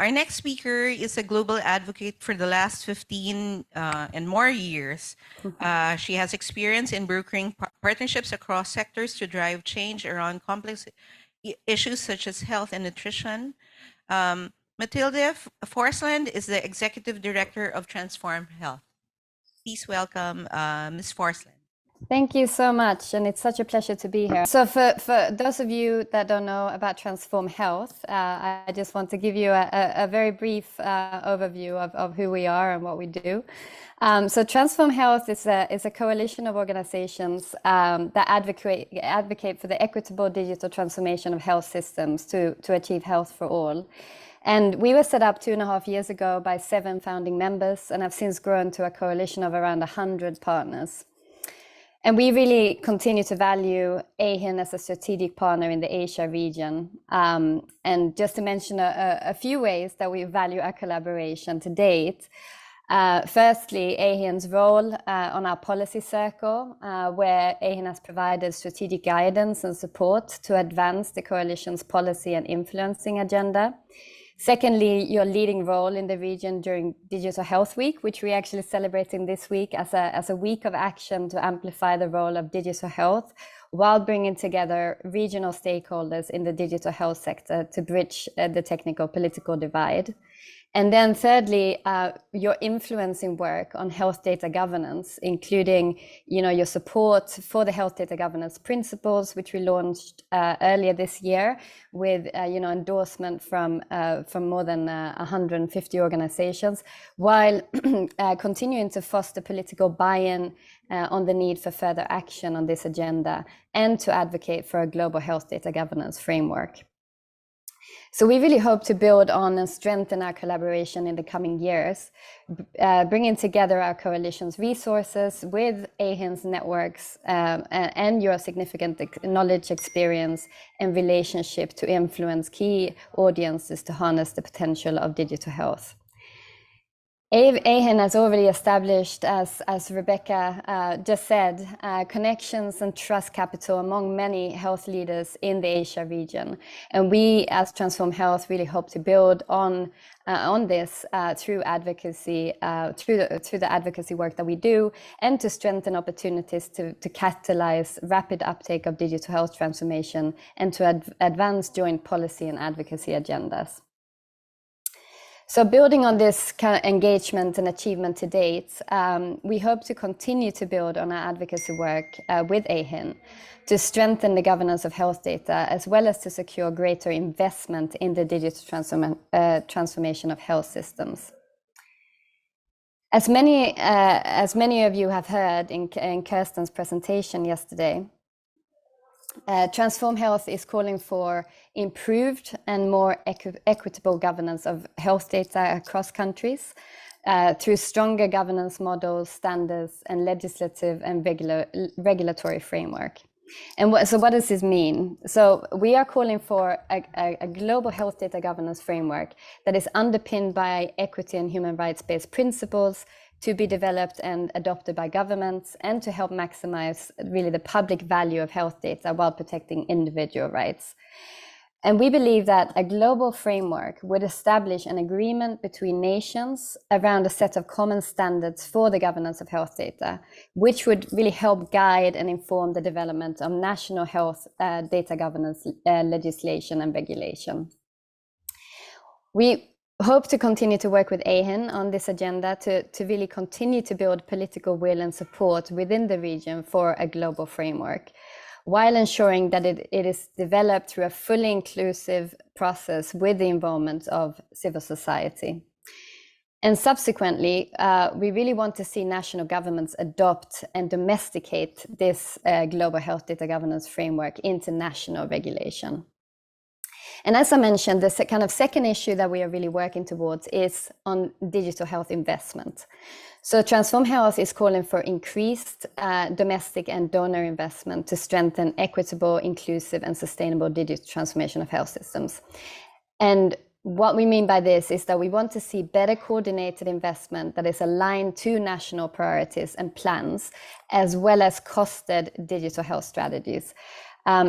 Our next speaker is a global advocate for the last 15 and more years. She has experience in brokering partnerships across sectors to drive change around complex issues such as health and nutrition. Matilde Forsland is the Executive Director of Transform Health. Please welcome Ms. Forsland. Thank you so much, and it's such a pleasure to be here. So for those of you that don't know about Transform Health, I just want to give you a very brief overview of who we are and what we do. So Transform Health is a coalition of organizations that advocate for the equitable digital transformation of health systems to achieve health for all. And we were set up 2.5 years ago by 7 founding members, and have since grown to a coalition of around 100 partners. And we really continue to value AHIN as a strategic partner in the Asia region. And just to mention a few ways that we value our collaboration to date. Firstly, AHIN's role on our policy circle, where AHIN has provided strategic guidance and support to advance the coalition's policy and influencing agenda. Secondly, your leading role in the region during Digital Health Week, which we're actually celebrating this week as a week of action to amplify the role of digital health, while bringing together regional stakeholders in the digital health sector to bridge the technical political divide. And then thirdly, your influencing work on health data governance, including, your support for the health data governance principles, which we launched earlier this year with, endorsement from more than 150 organizations, while continuing to foster political buy-in on the need for further action on this agenda and to advocate for a global health data governance framework. So we really hope to build on and strengthen our collaboration in the coming years, bringing together our coalition's resources with AHIN's networks and your significant knowledge, experience, and relationship to influence key audiences to harness the potential of digital health. AHIN has already established, as Rebecca just said, connections and trust capital among many health leaders in the Asia region. And we, as Transform Health, really hope to build on this through advocacy, through the advocacy work that we do, and to strengthen opportunities to catalyze rapid uptake of digital health transformation and to advance joint policy and advocacy agendas. So building on this kind of engagement and achievement to date, we hope to continue to build on our advocacy work with AHIN to strengthen the governance of health data, as well as to secure greater investment in the digital transformation of health systems. As many of you have heard in Kirsten's presentation yesterday, Transform Health is calling for improved and more equitable governance of health data across countries through stronger governance models, standards, and legislative and regulatory framework. And what does this mean? So we are calling for a global health data governance framework that is underpinned by equity and human rights-based principles, to be developed and adopted by governments, and to help maximize really the public value of health data while protecting individual rights. And we believe that a global framework would establish an agreement between nations around a set of common standards for the governance of health data, which would really help guide and inform the development of national health data governance legislation and regulation. We hope to continue to work with AHIN on this agenda to really continue to build political will and support within the region for a global framework, while ensuring that it is developed through a fully inclusive process with the involvement of civil society. And subsequently, we really want to see national governments adopt and domesticate this global health data governance framework into national regulation. And as I mentioned, the kind of second issue that we are really working towards is on digital health investment. So Transform Health is calling for increased domestic and donor investment to strengthen equitable, inclusive, and sustainable digital transformation of health systems. And what we mean by this is that we want to see better coordinated investment that is aligned to national priorities and plans, as well as costed digital health strategies.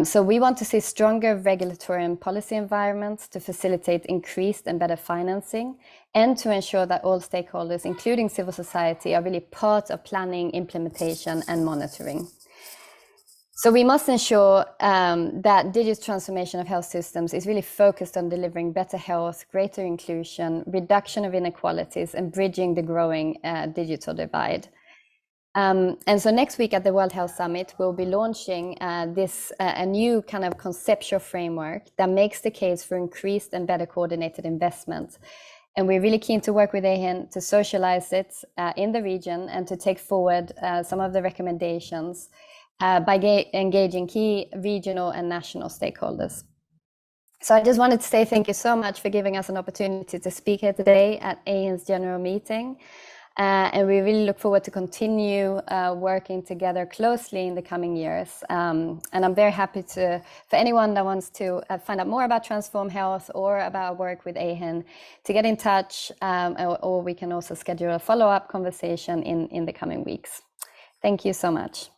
So we want to see stronger regulatory and policy environments to facilitate increased and better financing, and to ensure that all stakeholders, including civil society, are really part of planning, implementation, and monitoring. So we must ensure that digital transformation of health systems is really focused on delivering better health, greater inclusion, reduction of inequalities, and bridging the growing digital divide. And so next week at the World Health Summit, we'll be launching a new kind of conceptual framework that makes the case for increased and better coordinated investment. And we're really keen to work with AHIN to socialize it in the region and to take forward some of the recommendations by engaging key regional and national stakeholders. So I just wanted to say thank you so much for giving us an opportunity to speak here today at AHIN's general meeting. And we really look forward to continue working together closely in the coming years. And I'm very happy for anyone that wants to find out more about Transform Health or about work with AHIN to get in touch, or we can also schedule a follow-up conversation in the coming weeks. Thank you so much.